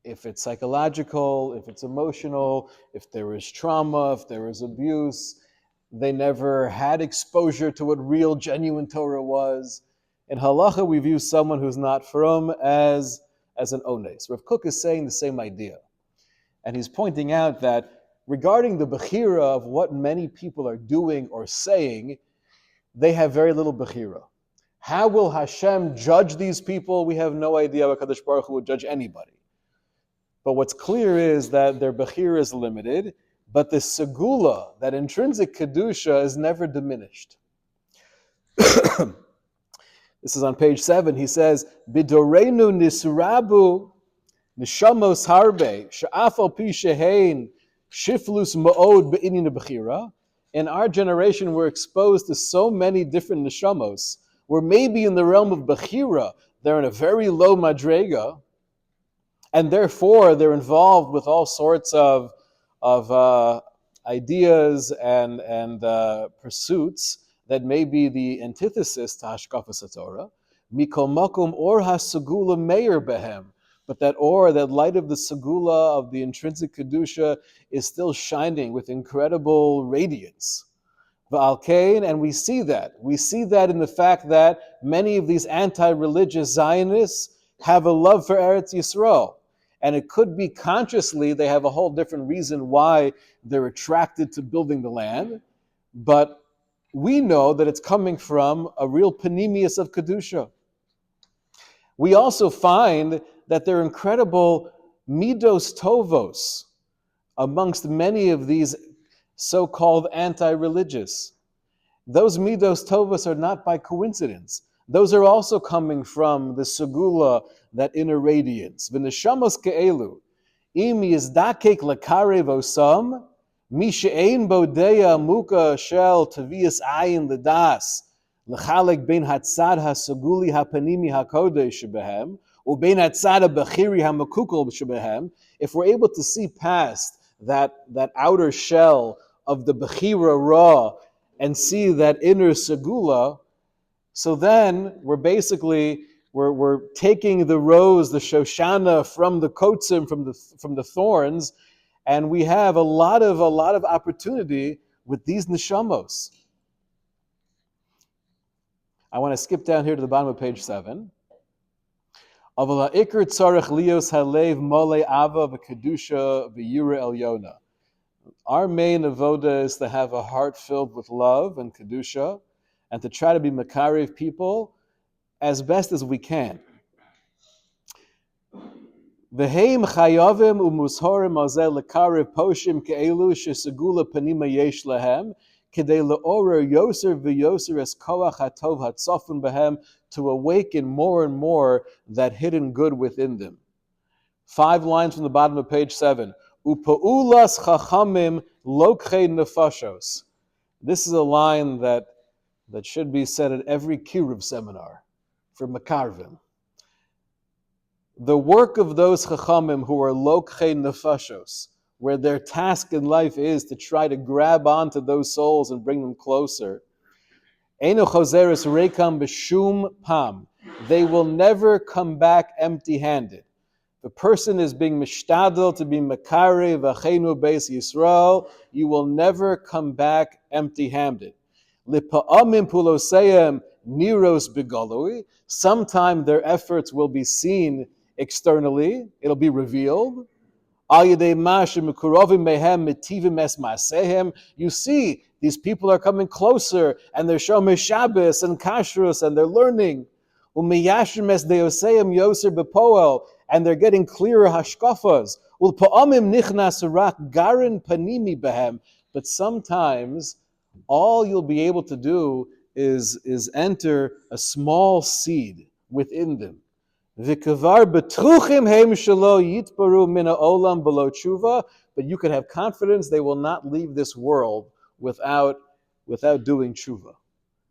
If it's psychological, if it's emotional, if there is trauma, if there is abuse, they never had exposure to what real, genuine Torah was. In halacha, we view someone who's not from as an ones. Rav Kook is saying the same idea. And he's pointing out that regarding the bechira of what many people are doing or saying, they have very little bechira. How will Hashem judge these people? We have no idea how HaKadosh Baruch Hu would judge anybody. But what's clear is that their bechira is limited, but the segula, that intrinsic kedusha, is never diminished. This is on page 7. He says, "Bidorenu nisrabu nishamos harbe she'afal pi shehein shiflus ma'od be'inyan bechira." In our generation, we're exposed to so many different neshamos, where maybe in the realm of bechira, they're in a very low madrega, and therefore they're involved with all sorts of ideas and pursuits that may be the antithesis to Hashkafas HaTorah. Mikol makom or hasegula meir behem. But that light of the segula, of the intrinsic kedusha, is still shining with incredible radiance. V'al kain, and we see that. We see that in the fact that many of these anti-religious Zionists have a love for Eretz Yisrael. And it could be consciously, they have a whole different reason why they're attracted to building the land. But we know that it's coming from a real panemius of Kedusha. We also find that there are incredible midos tovos amongst many of these so-called anti-religious. Those midos tovos are not by coincidence. Those are also coming from the segula, that inner radiance. V'neshamos ke'elu, im yizdakek lakarev osam, mi she'ein bodeya muka shel tavias ayin ledas, lechalek ben hatzad haseguli hapanimi hakodesh shebehem, ubein hatzad habechiri hamakukol shebehem. If we're able to see past that outer shell of the bechira raw and see that inner segula, so then we're basically we're taking the rose, the shoshana, from the kotzim, from the thorns, and we have a lot of opportunity with these neshamos. I want to skip down here to the bottom of page 7. Aval ha'ikr tzarech lios halev mole ava v'kedusha v'yira elyona. Our main avoda is to have a heart filled with love and kedusha, and to try to be makarev people as best as we can. V'heim chayavim u'mushorim azeh lekarev poshim ke'elu shesegula panima yesh lehem kedei le'orer yoser v'yoser es koach hatov hatzofun behem, to awaken more and more that hidden good within them. 5 lines from the bottom of page 7. Upa'ulas chachamim lokchei nefashos. This is a line that should be said at every Kiruv seminar for Makarvim. The work of those chachamim who are lokchei nefashos, where their task in life is to try to grab onto those souls and bring them closer. Eino chozeres rekam b'shum pam. They will never come back empty-handed. The person is being mishtadel to be makari v'achenu beis Yisrael. You will never come back empty-handed. Lipa'amim puloseyem niros begalui. Sometime their efforts will be seen externally. It'll be revealed. You see, these people are coming closer, and they're shomer Shabbos and kashrus, and they're learning. And they're getting clearer hashkafas. But sometimes all you'll be able to do is enter a small seed within them. But you can have confidence they will not leave this world without doing tshuva.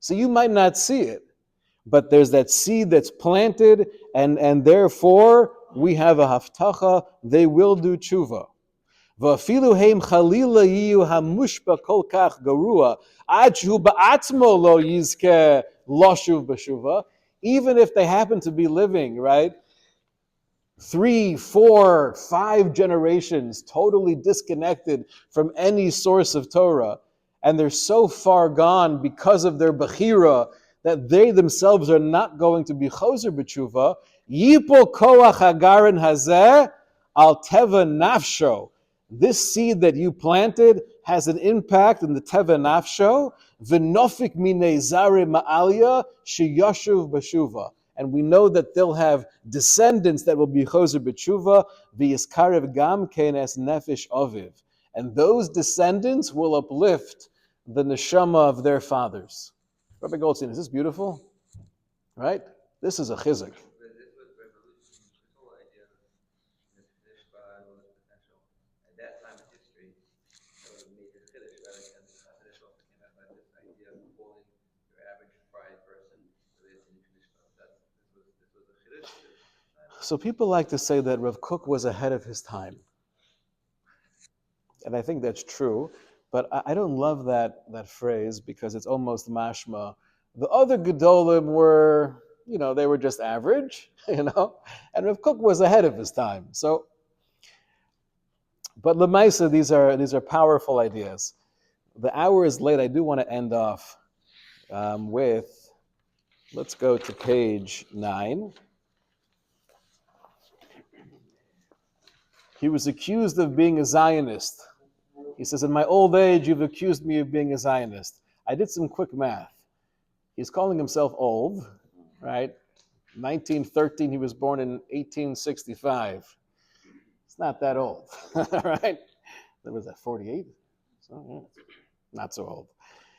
So you might not see it, but there's that seed that's planted, and therefore we have a haftacha, they will do tshuva. Even if they happen to be living, right, 3, 4, 5 generations totally disconnected from any source of Torah, and they're so far gone because of their bechira that they themselves are not going to be choser b'tshuva, yipol koach hagarin hazeh al teva nafsho. This seed that you planted has an impact in the teva nafsho, v'nofik minei zare ma'alya sheyashuv b'shuva. And we know that they'll have descendants that will be choser b'tshuva, v'yiskarev gam kenes nefesh aviv. And those descendants will uplift the neshama of their fathers. Rabbi Goldstein, is this beautiful? Right? This is a chizuk. So people like to say that Rav Kook was ahead of his time. And I think that's true, but I don't love that phrase because it's almost mashma. The other Gedolim were, they were just average, and Rav Kook was ahead of his time. So, but Lemaisa, these are powerful ideas. The hour is late. I do want to end off with, let's go to page 9. He was accused of being a Zionist. He says, in my old age, you've accused me of being a Zionist. I did some quick math. He's calling himself old, right? 1913, he was born in 1865. It's not that old, right? That was at 48? So, yeah, not so old.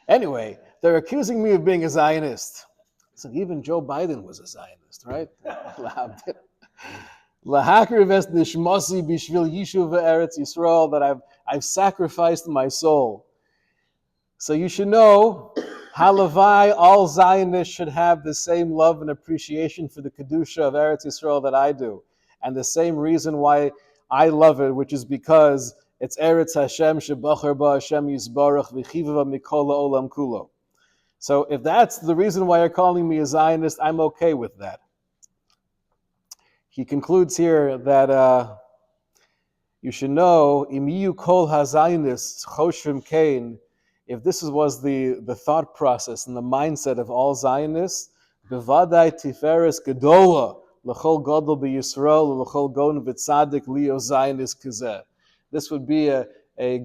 Anyway, they're accusing me of being a Zionist. So even Joe Biden was a Zionist, right? That I've sacrificed my soul. So you should know, halavai, all Zionists should have the same love and appreciation for the Kedusha of Eretz Yisrael that I do. And the same reason why I love it, which is because it's Eretz Hashem, Shebachar Ba Hashem Yisbarach, V'chiva Mikol Olam Kulo. So if that's the reason why you're calling me a Zionist, I'm okay with that. He concludes here that you should know, imiyu kol haZionists choshrim kain. If this was the thought process and the mindset of all Zionists, bevadai tiferes gedola l'chol gadol b'Yisrael l'chol gon v'tzadik lio Zionist kazeh. This would be a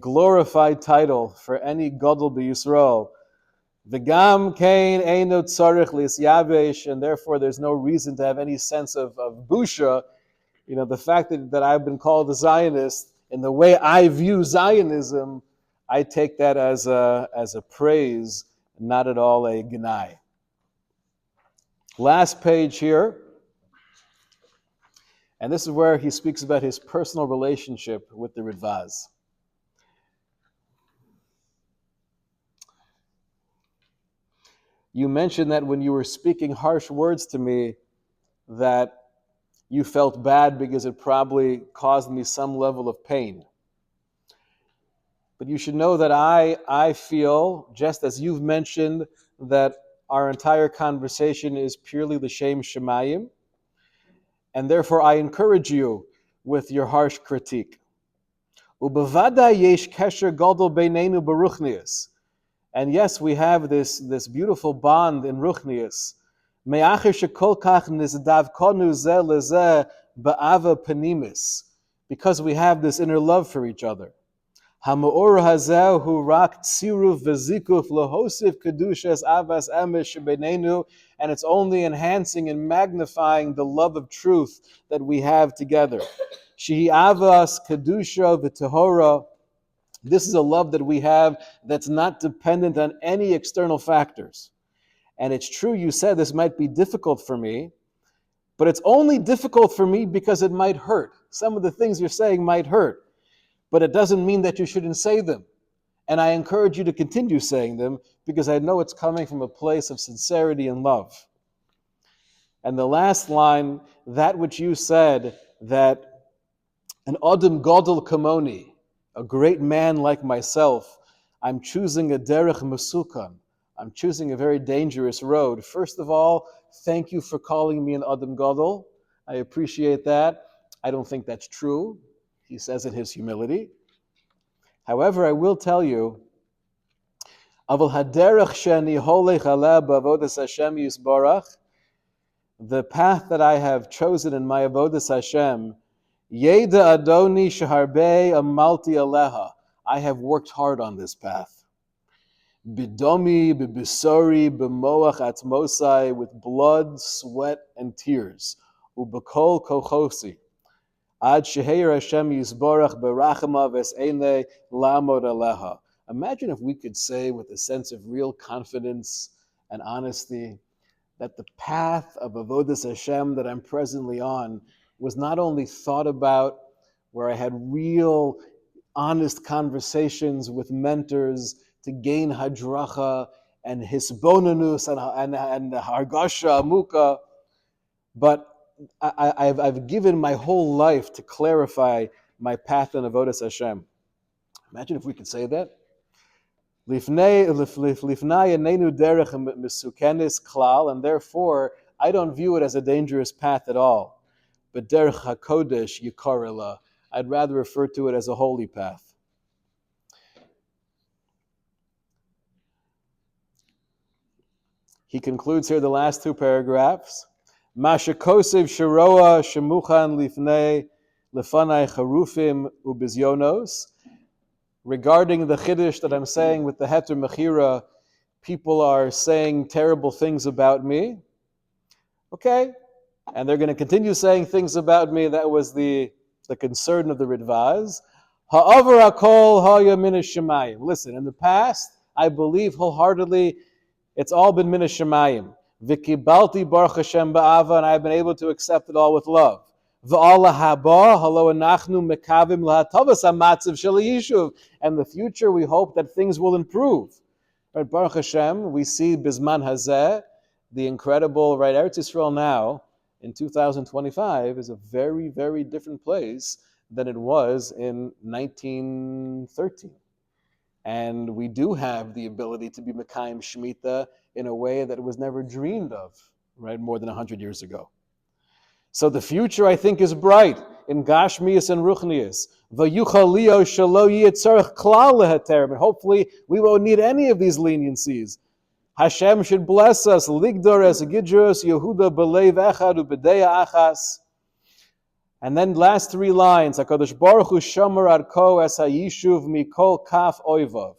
glorified title for any gadol b'Yisrael. V'gam kain eino tzarich li'isyavesh, and therefore there's no reason to have any sense of busha. The fact that I've been called a Zionist, and the way I view Zionism, I take that as a praise, not at all a gnai. Last page here, and this is where he speaks about his personal relationship with the Ritvaz. You mentioned that when you were speaking harsh words to me, that you felt bad because it probably caused me some level of pain. But you should know that I feel, just as you've mentioned, that our entire conversation is purely l'shem shemayim, and therefore I encourage you with your harsh critique. Ubevada yesh kesher gadol beinenu beruchnius. And yes, we have this beautiful bond in Ruchnius. Me'acher shekol kach nizdavkonu ze leze ba'ava panimis. Because we have this inner love for each other. Ha'ma'or hazeh hu rak tziruf v'zikuf lohosif kedushas avas emes shebenenu. And it's only enhancing and magnifying the love of truth that we have together. Shehi avas kedusha v'tehora. This is a love that we have that's not dependent on any external factors. And it's true, you said this might be difficult for me, but it's only difficult for me because it might hurt. Some of the things you're saying might hurt, but it doesn't mean that you shouldn't say them. And I encourage you to continue saying them because I know it's coming from a place of sincerity and love. And the last line, that which you said, that an Adam Gadol Kamoni, a great man like myself, I'm choosing a derech mesukan. I'm choosing a very dangerous road. First of all, thank you for calling me an Adam Gadol. I appreciate that. I don't think that's true. He says in his humility. However, I will tell you, Aval haderech sheni holech aleh b'avodas Hashem yisbarach, the path that I have chosen in my avodas Hashem, Yeda Adoni Shaharbe Amalti Aleha. I have worked hard on this path. Bidomi, bibisori, b'moach atmosai, with blood, sweat, and tears. Ubekol kochosi. Ad sheheir Hashem yisborach berachama ves'ene lamod aleha. Imagine if we could say with a sense of real confidence and honesty that the path of avodas Hashem that I'm presently on was not only thought about, where I had real, honest conversations with mentors to gain hadracha and hisbonanus and hargasha amuka, but I've given my whole life to clarify my path in avodas Hashem. Imagine if we could say that. Lifnai yanenu derech mesukenis klal, and therefore I don't view it as a dangerous path at all. But derech hakodesh yikarela, I'd rather refer to it as a holy path. He concludes here the last two paragraphs. Mashakosev sharoa shemuchan lifnei lefanai charufim ubizyonos. Regarding the chiddush that I'm saying with the heter mechira, people are saying terrible things about me. Okay, and they're going to continue saying things about me. That was the concern of the Ritvaz. Ha'avar hakol ha'ya min hashemayim. Listen, in the past, I believe wholeheartedly, it's all been min hashemayim. V'kibalti baruch Hashem ba'ava, and I've been able to accept it all with love. V'ala haba halo anachnu mekavim lahatavas hamatzav shel yishuv. And the future, we hope that things will improve. Right, Baruch Hashem, we see Bizman Hazeh, the incredible, right, Eretz Yisrael now, in 2025, is a very, very different place than it was in 1913. And we do have the ability to be Mekayim Shemitah in a way that was never dreamed of, right, more than 100 years ago. So the future, I think, is bright in Gashmias and Ruchnias. Vayuchalio shalo yitzarech klal leheter. But hopefully, we won't need any of these leniencies. Hashem should bless us. Ligdor es gidros Yehuda belev echad ubedeya achas. And then last three lines. Hakadosh Baruch Hu shomer arko es hayishuv mikol kaf oivav.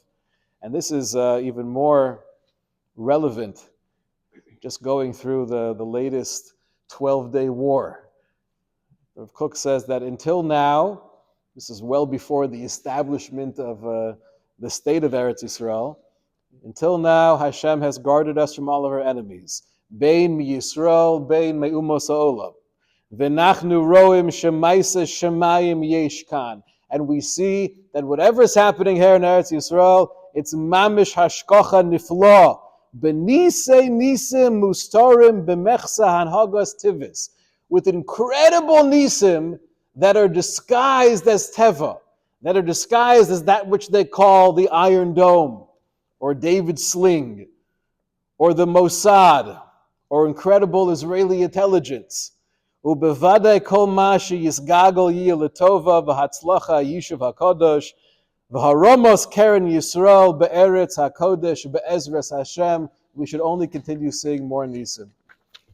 And this is even more relevant. Just going through the latest 12-day war. Rav Kook says that until now, this is well before the establishment of the state of Eretz Yisrael, until now Hashem has guarded us from all of our enemies. Bein mi Yisrael, bein mi umos ha'olam. V'nachnu roim shemaisa shemayim yesh kan. And we see that whatever is happening here in Eretz Yisrael, it's mamish hashkocha nifla. Benise nisim mustarim b'mechsa hanhagas tivis. With incredible nisim that are disguised as teva, that are disguised as that which they call the Iron Dome, or David's sling, or the Mossad, or incredible Israeli intelligence. Ubevadei kol ma sheyisgagol yeh letova v'hatzlacha yishuv hakodesh v'haromos keren Yisrael be'eretz hakodesh be'ezras Hashem. We should only continue seeing more nisim.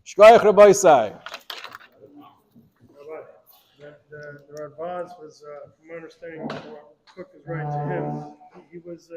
Shkoyach Rabbi Isai. Rabbi, the Ramban was, from my understanding, Cook is right to him. He was.